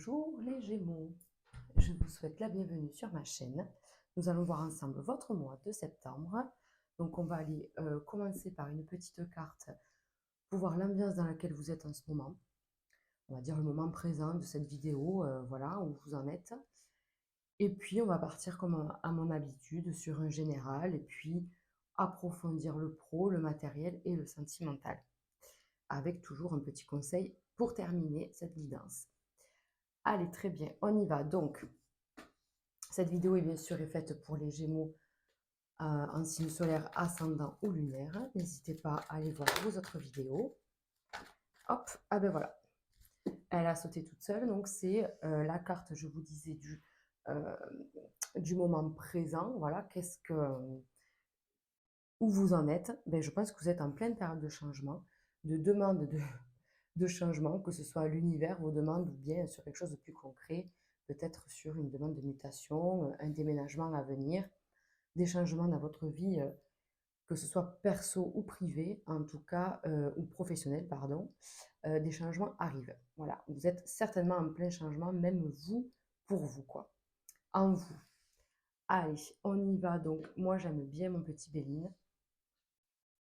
Bonjour les Gémeaux, je vous souhaite la bienvenue sur ma chaîne. Nous allons voir ensemble votre mois de septembre. Donc on va aller commencer par une petite carte pour voir l'ambiance dans laquelle vous êtes en ce moment. On va dire le moment présent de cette vidéo, voilà, où vous en êtes. Et puis on va partir comme à mon habitude sur un général et puis approfondir le pro, le matériel et le sentimental. Avec toujours un petit conseil pour terminer cette guidance. Allez, très bien, on y va. Donc, cette vidéo est bien sûr faite pour les Gémeaux en signe solaire, ascendant ou lunaire. N'hésitez pas à aller voir vos autres vidéos. Hop, ah ben voilà, elle a sauté toute seule. Donc, c'est la carte, je vous disais, du moment présent. Voilà, où vous en êtes. Ben, je pense que vous êtes en pleine période de changement, de demande de changement, que ce soit l'univers vos demandes ou bien sur quelque chose de plus concret, peut-être sur une demande de mutation, un déménagement à venir, des changements dans votre vie, que ce soit perso ou privé, en tout cas, ou professionnel, pardon, des changements arrivent. Voilà, vous êtes certainement en plein changement, même vous, pour vous, quoi, en vous. Allez, on y va. Donc, moi, j'aime bien mon petit Béline,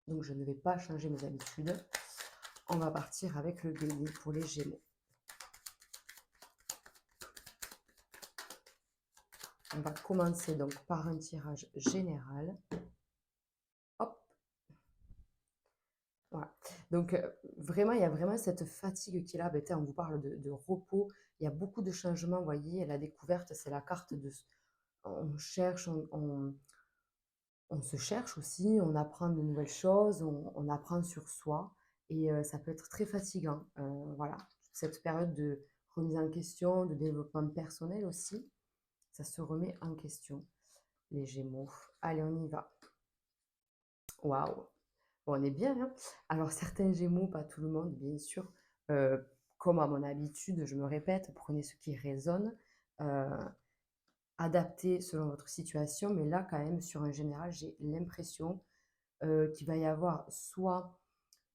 donc je ne vais pas changer mes habitudes. On va partir avec le Bélier pour les Gémeaux. On va commencer donc par un tirage général. Hop. Voilà. Donc, vraiment, il y a vraiment cette fatigue qui est là. Ben, on vous parle de repos. Il y a beaucoup de changements, vous voyez. La découverte, c'est la carte de... On cherche, on se cherche aussi, on apprend de nouvelles choses, on apprend sur soi. Et ça peut être très fatigant. Voilà. Cette période de remise en question, de développement personnel aussi, ça se remet en question. Les Gémeaux. Allez, on y va. Waouh! Bon, on est bien, hein? Alors, certains Gémeaux, pas tout le monde, bien sûr. Euh, Comme à mon habitude, je me répète, prenez ce qui résonne, euh, adaptez selon votre situation. Mais là, quand même, sur un général, j'ai l'impression qu'il va y avoir soit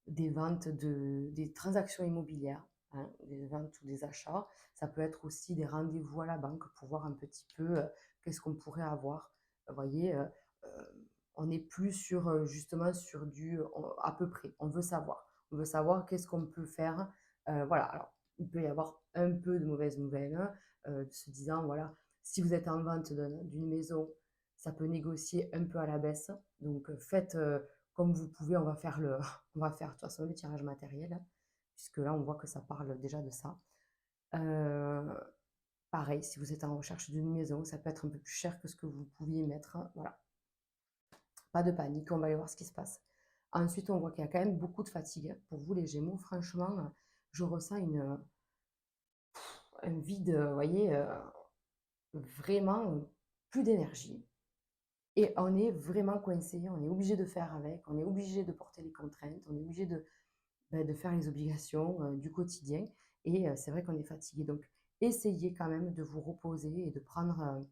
des ventes, des transactions immobilières, hein, des ventes ou des achats. Ça peut être aussi des rendez-vous à la banque pour voir un petit peu qu'est-ce qu'on pourrait avoir. Vous voyez, on n'est plus sur justement sur à peu près. On veut savoir. On veut savoir qu'est-ce qu'on peut faire. Voilà. Alors, il peut y avoir un peu de mauvaises nouvelles, se disant, voilà, si vous êtes en vente d'une maison, ça peut négocier un peu à la baisse. Donc, faites comme vous pouvez, on va faire de toute façon le tirage matériel, hein, puisque là, on voit que ça parle déjà de ça. Euh, Pareil, si vous êtes en recherche d'une maison, ça peut être un peu plus cher que ce que vous pouviez mettre, hein, voilà. Pas de panique, on va aller voir ce qui se passe. Ensuite, on voit qu'il y a quand même beaucoup de fatigue. Pour vous, les Gémeaux, franchement, je ressens un vide, vous voyez, vraiment plus d'énergie. Et on est vraiment coincé, on est obligé de faire avec, on est obligé de porter les contraintes, on est obligé de faire les obligations du quotidien. Et c'est vrai qu'on est fatigué. Donc, essayez quand même de vous reposer et de prendre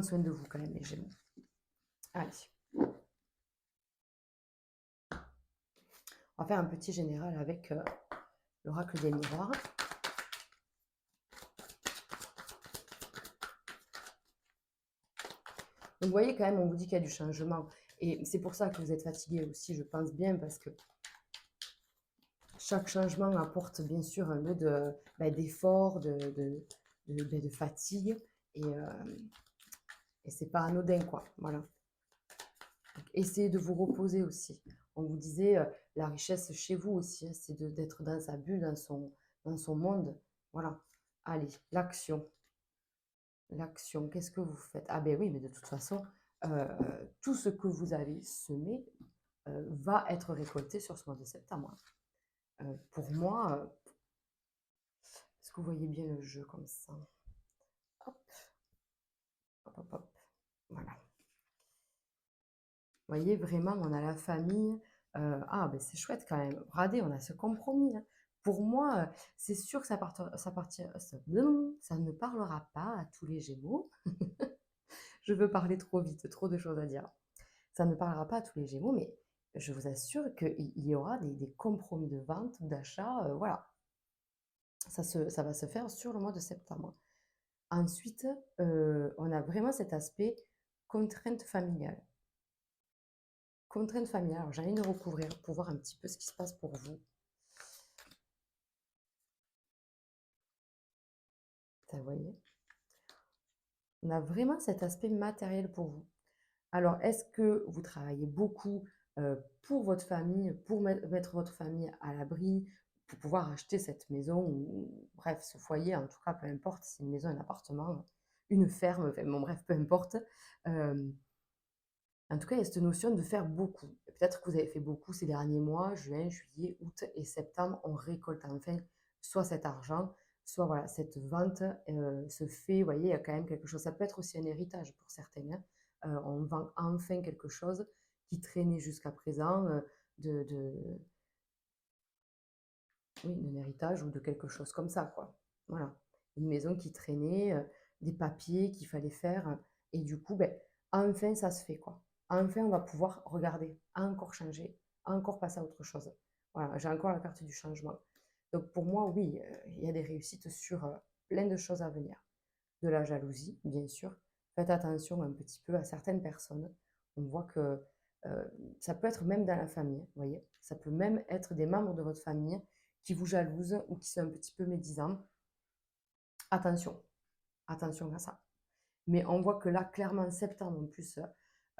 soin de vous quand même, les Gémeaux. Allez, on va faire un petit général avec l'oracle des miroirs. Donc, vous voyez quand même, on vous dit qu'il y a du changement. Et c'est pour ça que vous êtes fatigué aussi, je pense bien, parce que chaque changement apporte bien sûr un lot d'effort, de fatigue. Et c'est pas anodin, quoi. Voilà. Donc, essayez de vous reposer aussi. On vous disait, la richesse chez vous aussi, hein, c'est d'être dans sa bulle, dans son monde. Voilà. Allez, l'action. L'action, qu'est-ce que vous faites? Ah ben oui, mais de toute façon, tout ce que vous avez semé va être récolté sur ce mois de septembre. Pour moi, est-ce que vous voyez bien le jeu comme ça? Hop, hop, hop, hop. Voilà. Vous voyez, vraiment, on a la famille. Ah, ben c'est chouette quand même. Regardez, on a ce compromis, hein. Pour moi, c'est sûr que ça ne parlera pas à tous les Gémeaux. Je veux parler trop vite, trop de choses à dire. Ça ne parlera pas à tous les Gémeaux, mais je vous assure qu'il y aura des compromis de vente ou d'achat. Voilà. Ça va se faire sur le mois de septembre. Ensuite, on a vraiment cet aspect contrainte familiale. Contrainte familiale, alors j'allais le recouvrir pour voir un petit peu ce qui se passe pour vous. Vous voyez? On a vraiment cet aspect matériel pour vous. Alors, est-ce que vous travaillez beaucoup pour votre famille, pour mettre votre famille à l'abri, pour pouvoir acheter cette maison ou bref, ce foyer, en tout cas, peu importe, si c'est une maison, un appartement, une ferme, enfin, bon, bref, peu importe. Euh, En tout cas, il y a cette notion de faire beaucoup. Peut-être que vous avez fait beaucoup ces derniers mois, juin, juillet, août et septembre, on récolte enfin soit cet argent, soit voilà, cette vente se fait, vous voyez, il y a quand même quelque chose. Ça peut être aussi un héritage pour certains, hein. On vend enfin quelque chose qui traînait jusqu'à présent, de, oui, d'un héritage ou de quelque chose comme ça, quoi. Voilà. Une maison qui traînait, des papiers qu'il fallait faire. Et du coup, ben, enfin, ça se fait, quoi. Enfin, on va pouvoir regarder, encore changer, encore passer à autre chose. Voilà, j'ai encore la carte du changement. Donc, pour moi, oui, il y a des réussites sur plein de choses à venir. De la jalousie, bien sûr. Faites attention un petit peu à certaines personnes. On voit que euh, ça peut être même dans la famille, vous voyez. Ça peut même être des membres de votre famille qui vous jalousent ou qui sont un petit peu médisants. Attention, attention à ça. Mais on voit que là, clairement, en septembre, en plus,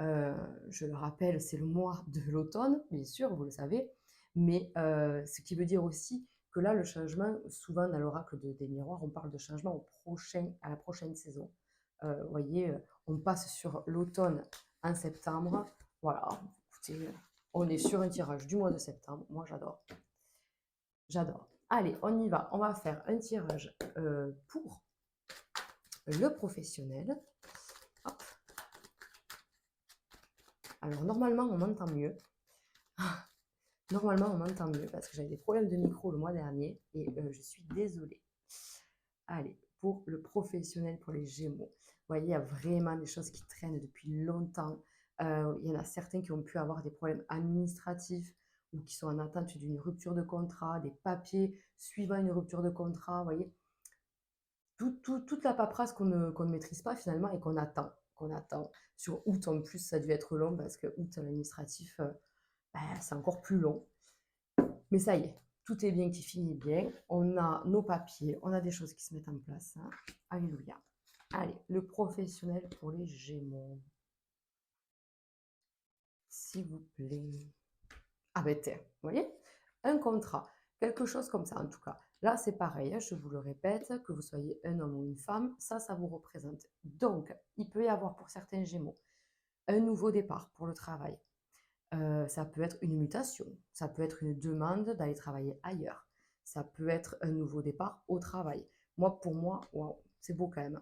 euh, je le rappelle, c'est le mois de l'automne, bien sûr, vous le savez. Mais ce qui veut dire aussi que là, le changement, souvent dans l'oracle des miroirs, on parle de changement à la prochaine saison. Vous voyez, on passe sur l'automne en septembre. Voilà, écoutez, on est sur un tirage du mois de septembre. Moi, j'adore. J'adore. Allez, on y va. On va faire un tirage pour le professionnel. Hop. Alors, normalement, on m'entend mieux. Normalement, on m'entend mieux parce que j'avais des problèmes de micro le mois dernier et je suis désolée. Allez, pour le professionnel, pour les Gémeaux. Vous voyez, il y a vraiment des choses qui traînent depuis longtemps. Il y en a certains qui ont pu avoir des problèmes administratifs ou qui sont en attente d'une rupture de contrat, des papiers suivant une rupture de contrat. Vous voyez, toute la paperasse qu'on ne maîtrise pas finalement et qu'on attend. Qu'on attend. Sur août, en plus, ça a dû être long parce que août, l'administratif, ben, c'est encore plus long. Mais ça y est, tout est bien qui finit bien. On a nos papiers, on a des choses qui se mettent en place, hein. Alléluia. Allez, le professionnel pour les Gémeaux. S'il vous plaît. Ah ben tiens, vous voyez, un contrat, quelque chose comme ça en tout cas. Là, c'est pareil, hein, je vous le répète, que vous soyez un homme ou une femme, ça vous représente. Donc, il peut y avoir pour certains Gémeaux un nouveau départ pour le travail. Ça peut être une mutation, ça peut être une demande d'aller travailler ailleurs, ça peut être un nouveau départ au travail. Moi, pour moi, waouh, c'est beau quand même.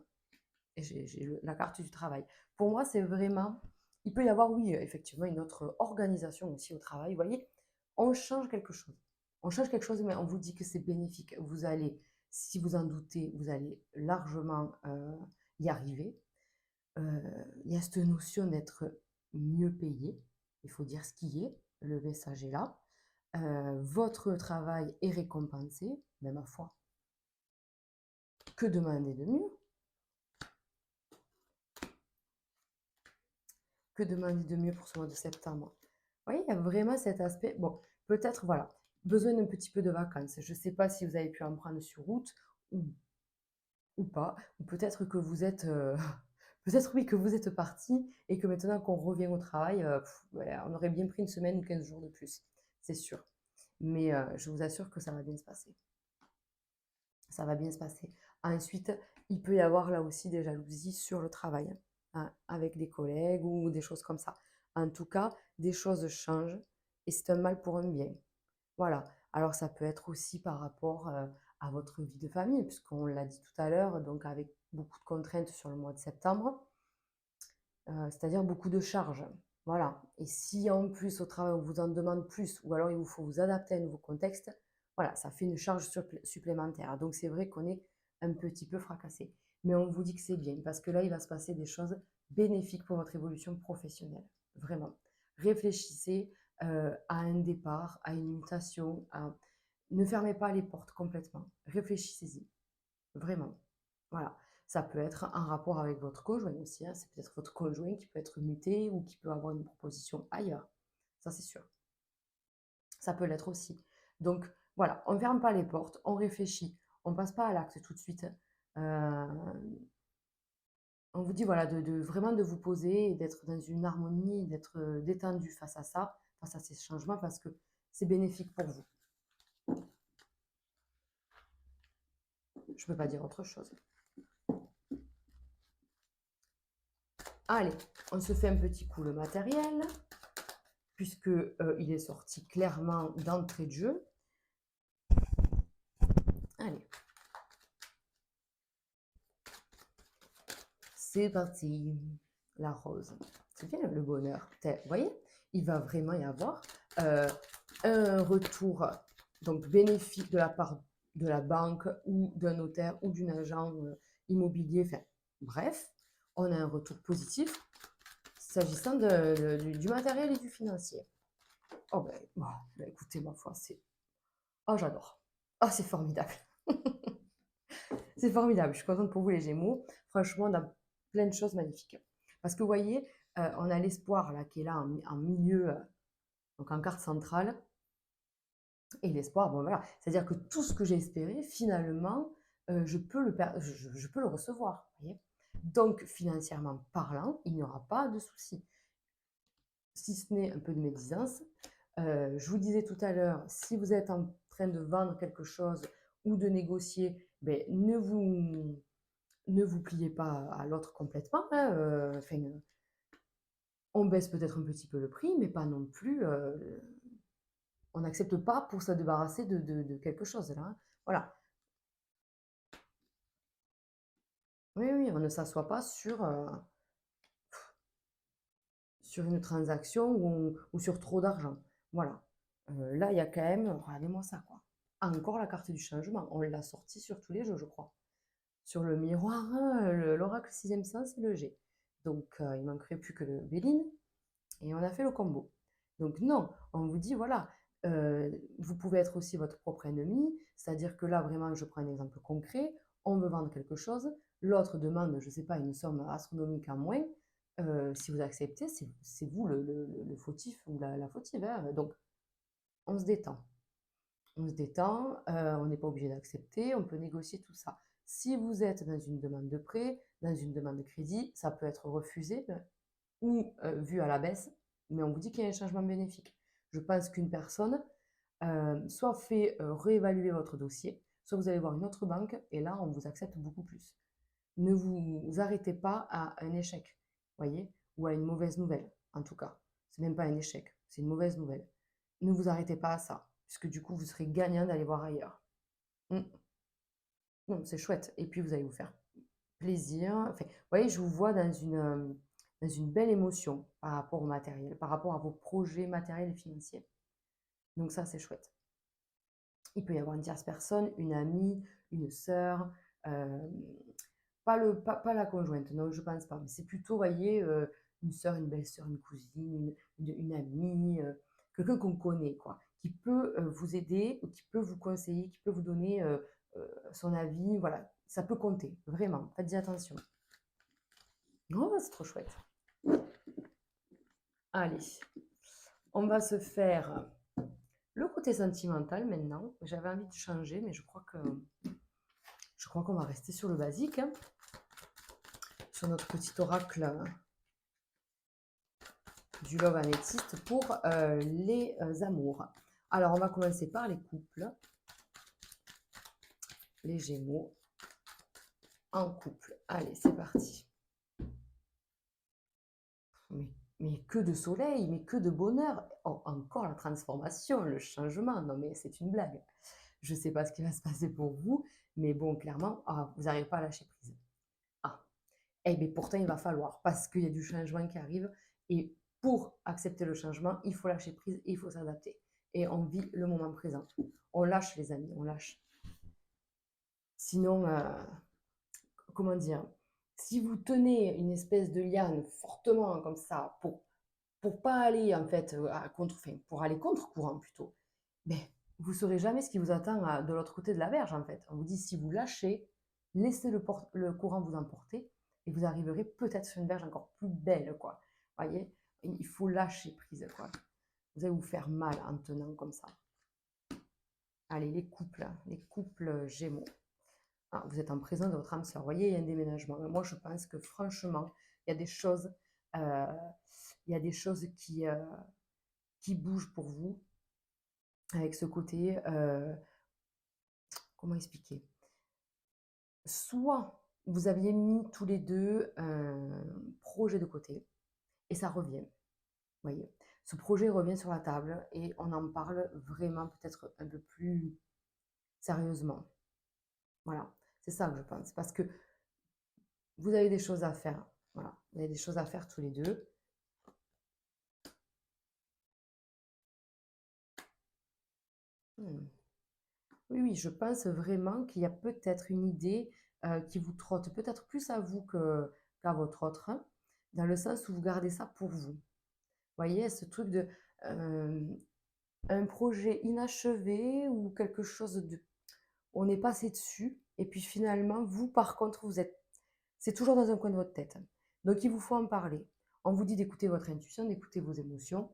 Et j'ai la carte du travail. Pour moi, c'est vraiment, il peut y avoir, oui, effectivement, une autre organisation aussi au travail. Vous voyez, on change quelque chose. On change quelque chose, mais on vous dit que c'est bénéfique. Vous allez, si vous en doutez, vous allez largement y arriver. Il y a cette notion d'être mieux payé. Il faut dire ce qui est. Le message est là. Votre travail est récompensé, mais ma foi, que demander de mieux? Que demander de mieux pour ce mois de septembre? Vous voyez, il y a vraiment cet aspect. Bon, peut-être, voilà, besoin d'un petit peu de vacances. Je ne sais pas si vous avez pu en prendre sur route ou, ou pas. Ou peut-être que vous êtes. Peut-être oui que vous êtes parti et que maintenant qu'on revient au travail, ouais, on aurait bien pris une semaine ou 15 jours de plus, c'est sûr. Mais je vous assure que ça va bien se passer. Ça va bien se passer. Ensuite, il peut y avoir là aussi des jalousies sur le travail, hein, avec des collègues ou des choses comme ça. En tout cas, des choses changent et c'est un mal pour un bien. Voilà. Alors ça peut être aussi par rapport à votre vie de famille, puisqu'on l'a dit tout à l'heure, donc avec beaucoup de contraintes sur le mois de septembre, c'est-à-dire beaucoup de charges. Voilà. Et si en plus au travail on vous en demande plus, ou alors il vous faut vous adapter à un nouveau contexte, voilà, ça fait une charge supplémentaire. Donc c'est vrai qu'on est un petit peu fracassé. Mais on vous dit que c'est bien, parce que là, il va se passer des choses bénéfiques pour votre évolution professionnelle. Vraiment. Réfléchissez à un départ, à une mutation, Ne fermez pas les portes complètement. Réfléchissez-y, vraiment. Voilà. Ça peut être un rapport avec votre conjoint aussi, hein. C'est peut-être votre conjoint qui peut être muté ou qui peut avoir une proposition ailleurs. Ça, c'est sûr. Ça peut l'être aussi. Donc voilà, on ne ferme pas les portes, on réfléchit, on ne passe pas à l'acte tout de suite. On vous dit voilà, vraiment de vous poser et d'être dans une harmonie, d'être détendu face à ça, face à ces changements, parce que c'est bénéfique pour vous. Je ne peux pas dire autre chose. Allez, on se fait un petit coup le matériel, puisque il est sorti clairement d'entrée de jeu. Allez. C'est parti. La rose. C'est bien le bonheur. Vous voyez, il va vraiment y avoir un retour donc bénéfique de la part de la banque ou d'un notaire ou d'un agent immobilier. Enfin, bref, on a un retour positif s'agissant du matériel et du financier. Oh ben, écoutez, ma foi, c'est... Oh, j'adore. Oh, c'est formidable. C'est formidable. Je suis contente pour vous, les Gémeaux. Franchement, on a plein de choses magnifiques. Parce que vous voyez, on a l'espoir là qui est là en milieu, donc en carte centrale. Et l'espoir, bon voilà, c'est-à-dire que tout ce que j'ai espéré, finalement, je peux je peux le recevoir. Voyez. Donc, financièrement parlant, il n'y aura pas de souci. Si ce n'est un peu de médisance. Je vous disais tout à l'heure, si vous êtes en train de vendre quelque chose ou de négocier, ben, ne vous pliez pas à l'autre complètement, hein, on baisse peut-être un petit peu le prix, mais pas non plus. On n'accepte pas pour se débarrasser de quelque chose là, hein. Voilà. Oui, oui, on ne s'assoit pas sur une transaction ou sur trop d'argent. Voilà. Là, il y a quand même, regardez-moi ça, quoi. Encore la carte du changement. On l'a sortie sur tous les jeux, je crois. Sur le miroir, hein, l'oracle sixième sens, c'est le G. Donc, il ne manquerait plus que le Béline. Et on a fait le combo. Donc non, on vous dit, voilà, vous pouvez être aussi votre propre ennemi, c'est-à-dire que là, vraiment, je prends un exemple concret, on veut vendre quelque chose, l'autre demande, je ne sais pas, une somme astronomique en moins, si vous acceptez, c'est vous le fautif ou la fautive, hein. Donc, on se détend. On se détend, on n'est pas obligé d'accepter, on peut négocier tout ça. Si vous êtes dans une demande de prêt, dans une demande de crédit, ça peut être refusé ou vu à la baisse, mais on vous dit qu'il y a un changement bénéfique. Je pense qu'une personne soit fait réévaluer votre dossier, soit vous allez voir une autre banque et là, on vous accepte beaucoup plus. Ne vous arrêtez pas à un échec, voyez, ou à une mauvaise nouvelle, en tout cas. C'est même pas un échec, c'est une mauvaise nouvelle. Ne vous arrêtez pas à ça, puisque du coup, vous serez gagnant d'aller voir ailleurs. Mm. Non, c'est chouette. Et puis, vous allez vous faire plaisir. Enfin, vous voyez, je vous vois dans une belle émotion par rapport au matériel, par rapport à vos projets matériels et financiers. Donc ça, c'est chouette. Il peut y avoir une tierce personne, une amie, une sœur, euh, pas la conjointe, non, je pense pas. Mais c'est plutôt, vous voyez, une sœur, une belle-sœur, une cousine, une amie, quelqu'un qu'on connaît, quoi, qui peut vous aider, ou qui peut vous conseiller, qui peut vous donner son avis. Voilà, ça peut compter, vraiment. Faites attention. Oh, c'est trop chouette. Allez, on va se faire le côté sentimental maintenant. J'avais envie de changer, mais je crois qu'on va rester sur le basique, hein, sur notre petit oracle du Love Améthyste pour les amours. Alors, on va commencer par les couples. Les Gémeaux en couple. Allez, c'est parti. Mais que de soleil, mais que de bonheur. Oh, encore la transformation, le changement. Non, mais c'est une blague. Je ne sais pas ce qui va se passer pour vous, mais bon, clairement, vous n'arrivez pas à lâcher prise. Ah, eh bien pourtant, il va falloir, parce qu'il y a du changement qui arrive. Et pour accepter le changement, il faut lâcher prise et il faut s'adapter. Et on vit le moment présent. On lâche, les amis, on lâche. Sinon, comment dire, si vous tenez une espèce de liane fortement comme ça pour pas aller en fait à contre, enfin, pour aller contre courant plutôt, ben vous ne saurez jamais ce qui vous attend de l'autre côté de la berge, en fait. On vous dit, si vous lâchez, laissez le courant vous emporter et vous arriverez peut-être sur une berge encore plus belle, quoi. Voyez, il faut lâcher prise, quoi. Vous allez vous faire mal en tenant comme ça. Allez, les couples Gémeaux. Ah, vous êtes en présence de votre âme sœur. Vous voyez, il y a un déménagement. Mais moi, je pense que franchement, il y a des choses, euh, il y a des choses qui bougent pour vous avec ce côté. Comment expliquer? Soit vous aviez mis tous les deux un projet de côté et ça revient. Voyez, ce projet revient sur la table et on en parle vraiment peut-être un peu plus sérieusement. Voilà, c'est ça que je pense. Parce que vous avez des choses à faire. Voilà, vous avez des choses à faire tous les deux. Hmm. Oui, oui, je pense vraiment qu'il y a peut-être une idée qui vous trotte peut-être plus à vous qu'à votre autre, hein, dans le sens où vous gardez ça pour vous. Vous voyez, ce truc de euh, un projet inachevé ou quelque chose de... On est passé dessus, et puis finalement, vous, par contre, vous êtes... C'est toujours dans un coin de votre tête. Donc, il vous faut en parler. On vous dit d'écouter votre intuition, d'écouter vos émotions.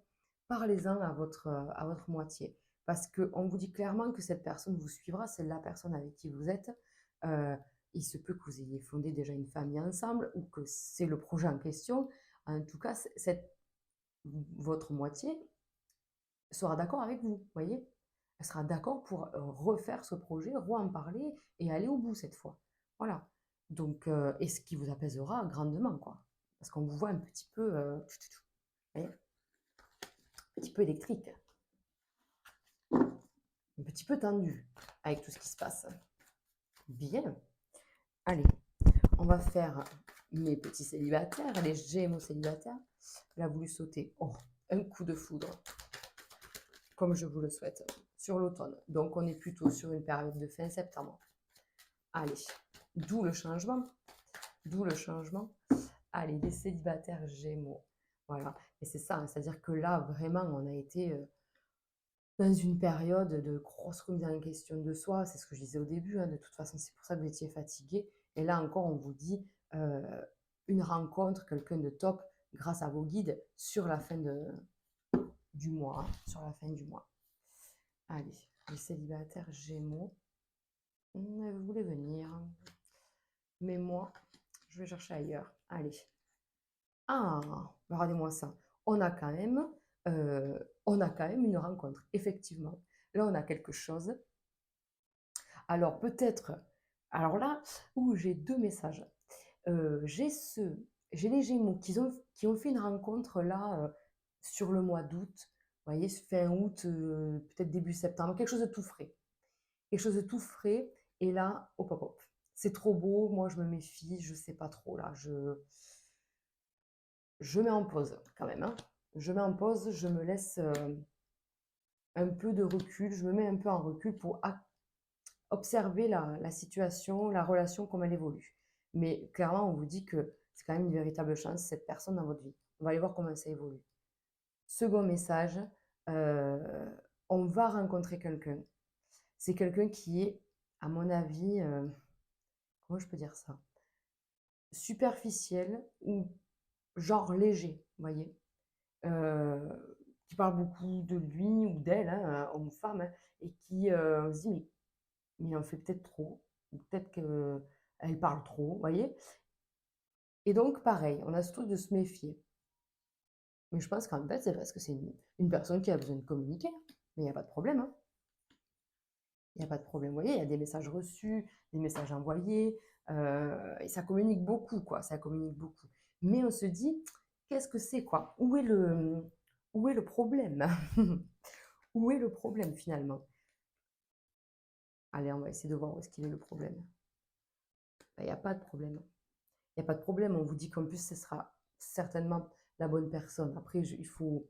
Parlez-en à votre moitié. Parce qu'on vous dit clairement que cette personne vous suivra, c'est la personne avec qui vous êtes. Euh, il se peut que vous ayez fondé déjà une famille ensemble ou que c'est le projet en question. En tout cas, votre moitié sera d'accord avec vous, voyez? Elle sera d'accord pour refaire ce projet, en parler et aller au bout cette fois. Voilà. Donc, et ce qui vous apaisera grandement, quoi. Parce qu'on vous voit un petit peu, voyez, un petit peu électrique, un petit peu tendu avec tout ce qui se passe. Bien. Allez, on va faire mes petits célibataires, les Gémeaux célibataires. Elle a voulu sauter. Oh, un coup de foudre, comme je vous le souhaite, sur l'automne. Donc, on est plutôt sur une période de fin septembre. Allez, d'où le changement. D'où le changement. Allez, les célibataires Gémeaux. Voilà. Et c'est ça, hein, c'est-à-dire que là, vraiment, on a été dans une période de grosse remise en question de soi. C'est ce que je disais au début, hein, de toute façon, c'est pour ça que vous étiez fatigué. Et là encore, on vous dit une rencontre, quelqu'un de top, grâce à vos guides, sur la fin du mois. Hein, sur la fin du mois. Allez, les célibataires Gémeaux. Vous voulez venir, mais moi, je vais chercher ailleurs. Allez. Ah, regardez-moi ça. On a quand même, on a quand même une rencontre, effectivement. Là, on a quelque chose. Alors peut-être, alors là, où j'ai deux messages. J'ai j'ai les Gémeaux qui ont fait une rencontre là sur le mois d'août. Vous voyez, fin août, peut-être début septembre, quelque chose de tout frais. Quelque chose de tout frais. Et là, hop, hop, hop. C'est trop beau. Moi, je me méfie. Je sais pas trop là. Je mets en pause quand même, hein. Je mets en pause, je me laisse un peu de recul, je me mets un peu en recul pour observer la situation, la relation, comme elle évolue. Mais clairement, on vous dit que c'est quand même une véritable chance, cette personne dans votre vie. On va aller voir comment ça évolue. Second message, euh, on va rencontrer quelqu'un. C'est quelqu'un qui est, à mon avis, comment je peux dire ça? Superficiel ou genre léger, vous voyez? euh, qui parle beaucoup de lui ou d'elle, hein, homme ou femme, hein, et qui se dit mais il en fait peut-être trop, ou peut-être qu'elle parle trop, vous voyez. Et donc pareil, on a ce truc de se méfier. Mais je pense qu'en fait, c'est parce que c'est une personne qui a besoin de communiquer, mais il n'y a pas de problème. Hein. Il n'y a pas de problème. Vous voyez, il y a des messages reçus, des messages envoyés, et ça communique beaucoup, quoi. Ça communique beaucoup. Mais on se dit, qu'est-ce que c'est, quoi? Où est le problème? Où est le problème finalement? Allez, on va essayer de voir où est-ce qu'il est le problème. Ben, il n'y a pas de problème. Il n'y a pas de problème. On vous dit qu'en plus, ce sera certainement la bonne personne. Après, il faut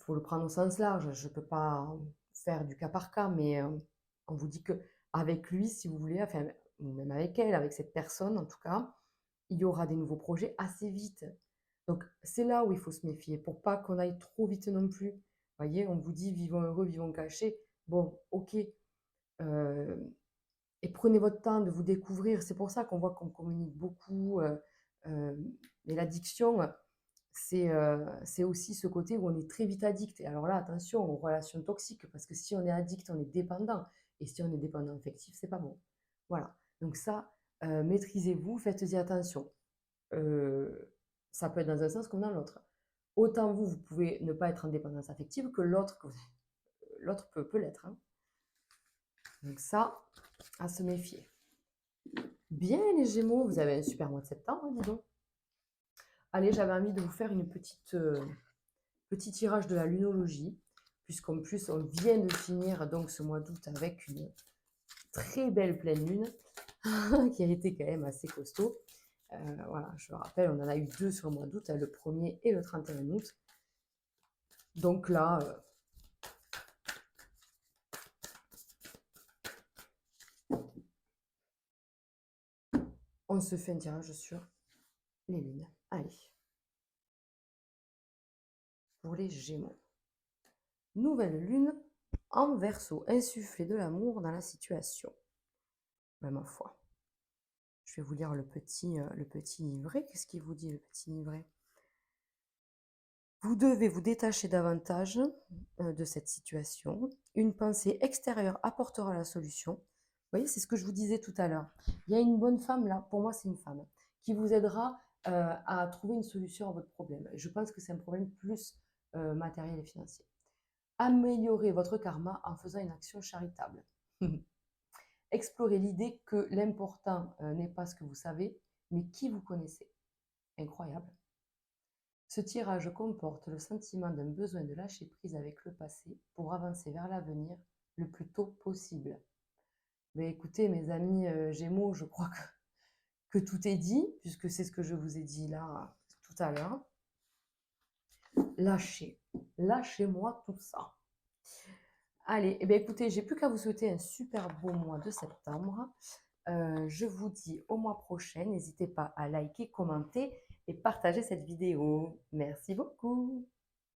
le prendre au sens large. Je ne peux pas faire du cas par cas, mais on vous dit que avec lui, si vous voulez, enfin, ou même avec elle, avec cette personne en tout cas, il y aura des nouveaux projets assez vite. Donc, c'est là où il faut se méfier pour pas qu'on aille trop vite non plus. Vous voyez, on vous dit vivons heureux, vivons cachés. bon, OK, heu et prenez votre temps de vous découvrir. C'est pour ça qu'on voit qu'on communique beaucoup, mais l'addiction, c'est aussi ce côté où on est très vite addict et alors là, attention aux relations toxiques parce que si on est addict, on est dépendant et si on est dépendant affectif, c'est pas bon. Voilà, donc ça, maîtrisez-vous, faites-y attention. Heu, Ça peut être dans un sens comme dans l'autre. Autant vous, vous pouvez ne pas être en dépendance affective que l'autre peut l'être, hein. Donc ça, à se méfier. Bien les Gémeaux, vous avez un super mois de septembre, hein, dis donc. Allez, j'avais envie de vous faire une petit tirage de la lunologie, puisqu'en plus on vient de finir donc ce mois d'août avec une très belle pleine lune qui a été quand même assez costaud. Voilà, je rappelle, on en a eu deux sur le mois d'août, hein, le 1er et le 31 août. Donc là, on se fait un tirage sur les lunes. Allez, pour les Gémeaux. Nouvelle lune en Verseau, insuffler de l'amour dans la situation. Ben, ma foi. Je vais vous lire le petit livret. Qu'est-ce qu'il vous dit, le petit livret? Vous devez vous détacher davantage de cette situation. Une pensée extérieure apportera la solution. Vous voyez, c'est ce que je vous disais tout à l'heure. Il y a une bonne femme là, pour moi c'est une femme, qui vous aidera à trouver une solution à votre problème. Je pense que c'est un problème plus matériel et financier. Améliorez votre karma en faisant une action charitable. Explorez l'idée que l'important n'est pas ce que vous savez, mais qui vous connaissez. Incroyable. Ce tirage comporte le sentiment d'un besoin de lâcher prise avec le passé pour avancer vers l'avenir le plus tôt possible. Mais écoutez, mes amis Gémeaux, je crois que tout est dit, puisque c'est ce que je vous ai dit là tout à l'heure. Lâchez, lâchez-moi tout ça. Allez, eh bien, écoutez, j'ai plus qu'à vous souhaiter un super beau mois de septembre. Je vous dis au mois prochain. N'hésitez pas à liker, commenter et partager cette vidéo. Merci beaucoup.